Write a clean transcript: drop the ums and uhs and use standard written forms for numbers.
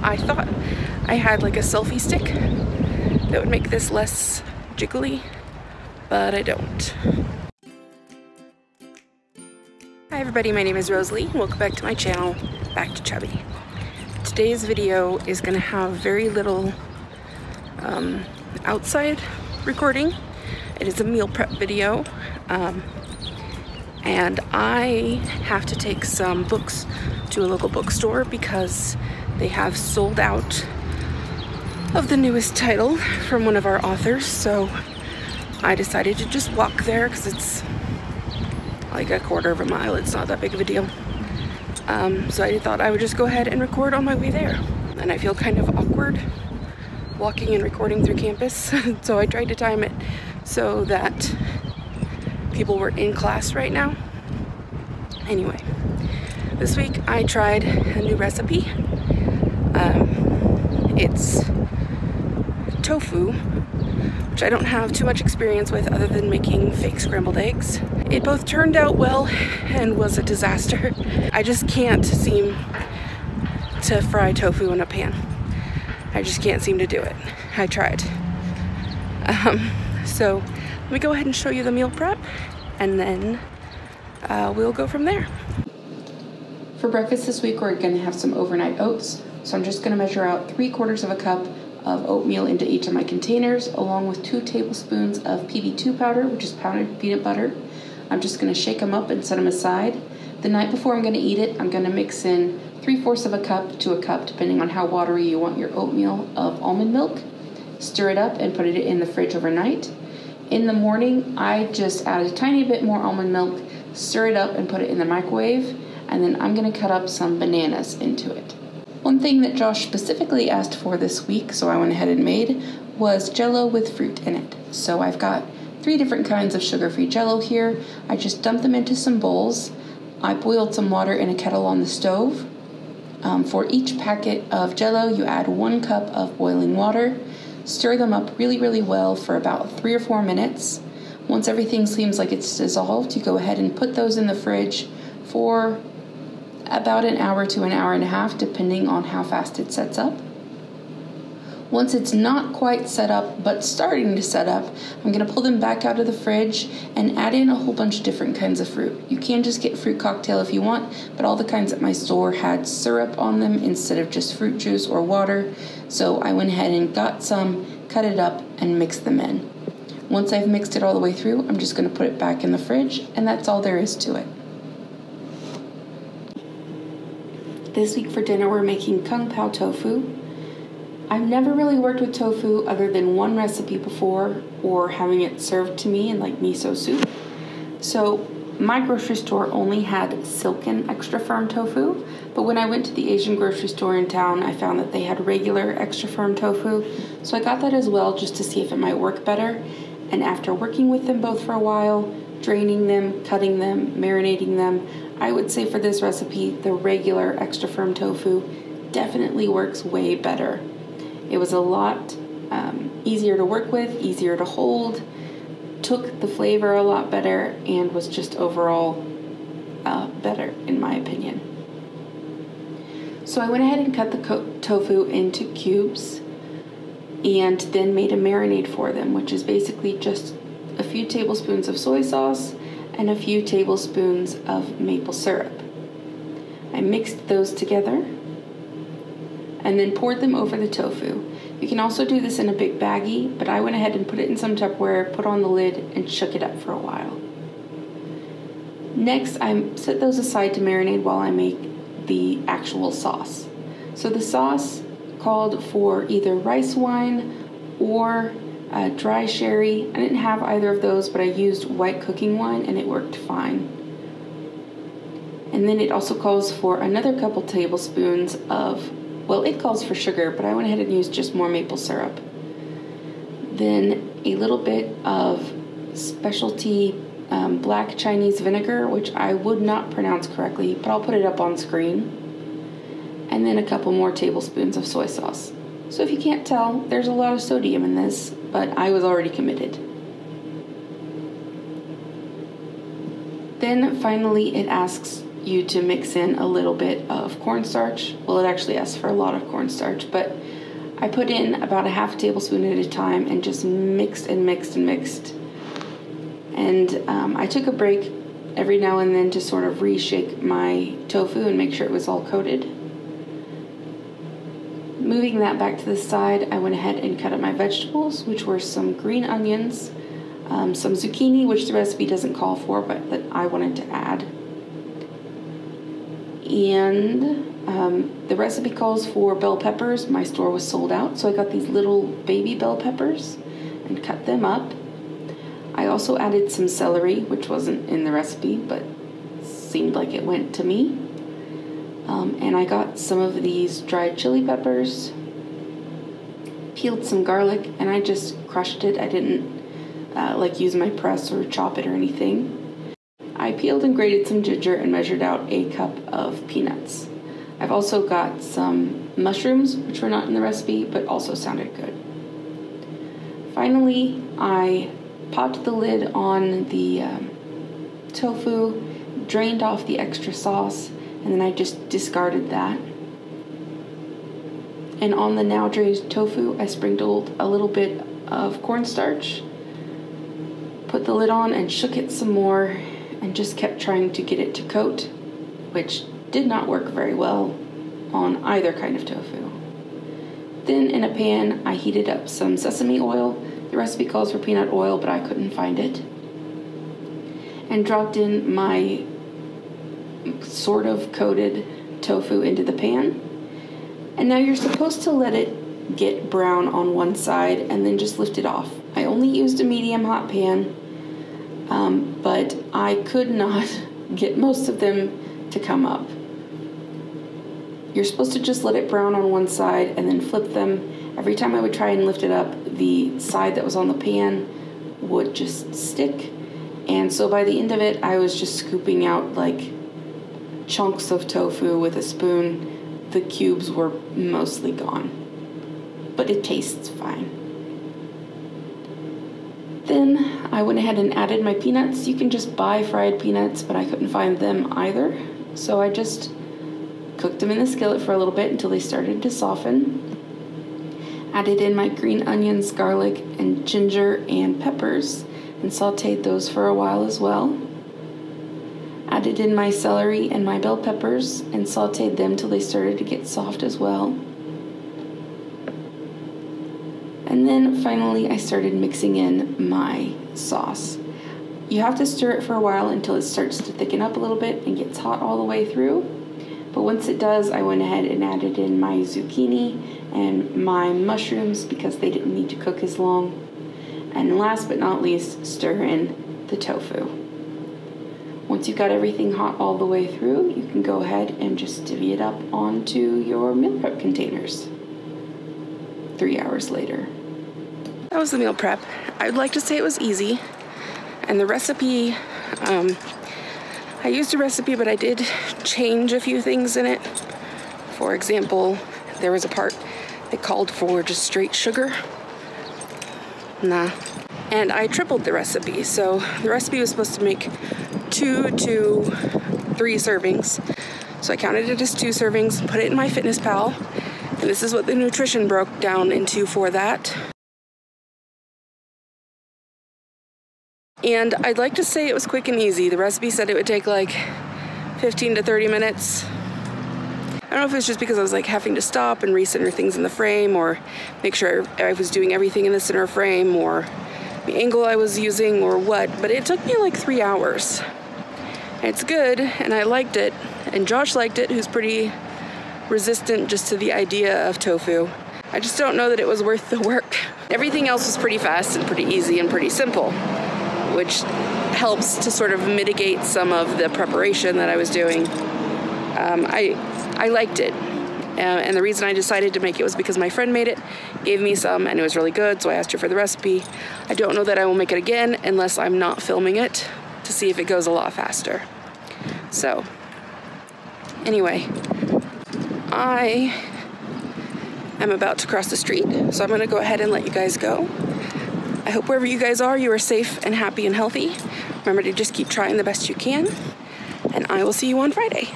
I thought I had like a selfie stick that would make this less jiggly, but I don't. Hi everybody, my name is Rosalie. Welcome back to my channel, Back to Chubby. Today's video is going to have very little outside recording. It is a meal prep video, and I have to take some books to a local bookstore because they have sold out of the newest title from one of our authors, so I decided to just walk there because it's like a quarter of a mile. It's not that big of a deal. So I thought I would just go ahead and record on my way there. And I feel kind of awkward walking and recording through campus, so I tried to time it so that people were in class right now. Anyway, this week I tried a new recipe. It's tofu, which I don't have too much experience with other than making fake scrambled eggs. It both turned out well and was a disaster. I just can't seem to fry tofu in a pan. I just can't seem to do it. I tried. So let me go ahead and show you the meal prep, and then we'll go from there. For breakfast this week, we're gonna have some overnight oats. So I'm just gonna measure out 3/4 of a cup of oatmeal into each of my containers, along with 2 tablespoons of PB2 powder, which is powdered peanut butter. I'm just gonna shake them up and set them aside. The night before I'm gonna eat it, I'm gonna mix in 3/4 of a cup to a cup, depending on how watery you want your oatmeal, of almond milk. Stir it up and put it in the fridge overnight. In the morning, I just add a tiny bit more almond milk, stir it up and put it in the microwave, and then I'm gonna cut up some bananas into it. One thing that Josh specifically asked for this week, so I went ahead and made, was Jello with fruit in it. So I've got 3 different kinds of sugar-free Jello here. I just dumped them into some bowls. I boiled some water in a kettle on the stove. For each packet of Jello, you add 1 cup of boiling water. Stir them up really, really well for about 3 or 4 minutes. Once everything seems like it's dissolved, you go ahead and put those in the fridge for about an hour to an hour and a half, depending on how fast it sets up. Once it's not quite set up, but starting to set up, I'm gonna pull them back out of the fridge and add in a whole bunch of different kinds of fruit. You can just get fruit cocktail if you want, but all the kinds at my store had syrup on them instead of just fruit juice or water. So I went ahead and got some, cut it up, and mixed them in. Once I've mixed it all the way through, I'm just gonna put it back in the fridge, and that's all there is to it. This week for dinner, we're making Pao Tofu. I've never really worked with tofu other than one recipe before, or having it served to me in like miso soup. So my grocery store only had silken extra firm tofu, but when I went to the Asian grocery store in town, I found that they had regular extra firm tofu. So I got that as well, just to see if it might work better. And after working with them both for a while, draining them, cutting them, marinating them, I would say for this recipe, the regular extra firm tofu definitely works way better. It was a lot easier to work with, easier to hold, took the flavor a lot better, and was just overall better in my opinion. So I went ahead and cut the tofu into cubes and then made a marinade for them, which is basically just a few tablespoons of soy sauce and a few tablespoons of maple syrup. I mixed those together and then poured them over the tofu. You can also do this in a big baggie, but I went ahead and put it in some Tupperware, put on the lid, and shook it up for a while. Next, I set those aside to marinate while I make the actual sauce. So the sauce called for either rice wine or dry sherry. I didn't have either of those, but I used white cooking wine and it worked fine. And then it also calls for another couple tablespoons of, well, it calls for sugar, but I went ahead and used just more maple syrup. Then a little bit of specialty black Chinese vinegar, which I would not pronounce correctly, but I'll put it up on screen. And then a couple more tablespoons of soy sauce. So if you can't tell, there's a lot of sodium in this, but I was already committed. Then finally it asks you to mix in a little bit of cornstarch. Well, it actually asks for a lot of cornstarch, but I put in about a half tablespoon at a time and just mixed and mixed and mixed. And I took a break every now and then to sort of reshake my tofu and make sure it was all coated. Moving that back to the side, I went ahead and cut up my vegetables, which were some green onions, some zucchini, which the recipe doesn't call for, but that I wanted to add. And the recipe calls for bell peppers. My store was sold out, so I got these little baby bell peppers and cut them up. I also added some celery, which wasn't in the recipe, but seemed like it went to me. And I got some of these dried chili peppers, peeled some garlic, and I just crushed it. I didn't use my press or chop it or anything. I peeled and grated some ginger and measured out a cup of peanuts. I've also got some mushrooms, which were not in the recipe, but also sounded good. Finally, I popped the lid on the tofu, drained off the extra sauce, and then I just discarded that. And on the now drained tofu, I sprinkled a little bit of cornstarch, put the lid on and shook it some more, and just kept trying to get it to coat, which did not work very well on either kind of tofu. Then in a pan, I heated up some sesame oil. The recipe calls for peanut oil, but I couldn't find it. And dropped in my sort of coated tofu into the pan. And now you're supposed to let it get brown on one side and then just lift it off. I only used a medium hot pan, but I could not get most of them to come up. You're supposed to just let it brown on one side and then flip them. Every time I would try and lift it up, the side that was on the pan would just stick. And so by the end of it, I was just scooping out like chunks of tofu with a spoon. The cubes were mostly gone, but it tastes fine. Then I went ahead and added my peanuts. You can just buy fried peanuts, but I couldn't find them either. So I just cooked them in the skillet for a little bit until they started to soften. Added in my green onions, garlic, and ginger and peppers, and sauteed those for a while as well. Added in my celery and my bell peppers and sauteed them till they started to get soft as well. And then finally I started mixing in my sauce. You have to stir it for a while until it starts to thicken up a little bit and gets hot all the way through. But once it does, I went ahead and added in my zucchini and my mushrooms because they didn't need to cook as long. And last but not least, stir in the tofu. Once you've got everything hot all the way through, you can go ahead and just divvy it up onto your meal prep containers. 3 hours later. That was the meal prep. I'd like to say it was easy. And the recipe, I used a recipe, but I did change a few things in it. For example, there was a part that called for just straight sugar. And I tripled the recipe. So the recipe was supposed to make 2 to 3 servings. So I counted it as 2 servings, put it in my Fitness Pal, and this is what the nutrition broke down into for that. And I'd like to say it was quick and easy. The recipe said it would take like 15 to 30 minutes. I don't know if it's just because I was like having to stop and recenter things in the frame or make sure I was doing everything in the center frame or the angle I was using or what, but it took me like 3 hours. It's good, and I liked it, and Josh liked it, who's pretty resistant just to the idea of tofu. I just don't know that it was worth the work. Everything else was pretty fast and pretty easy and pretty simple, which helps to sort of mitigate some of the preparation that I was doing. I liked it, and the reason I decided to make it was because my friend made it, gave me some, and it was really good, so I asked her for the recipe. I don't know that I will make it again unless I'm not filming it to see if it goes a lot faster. So, anyway, I am about to cross the street, so I'm gonna go ahead and let you guys go. I hope wherever you guys are, you are safe and happy and healthy. Remember to just keep trying the best you can, and I will see you on Friday.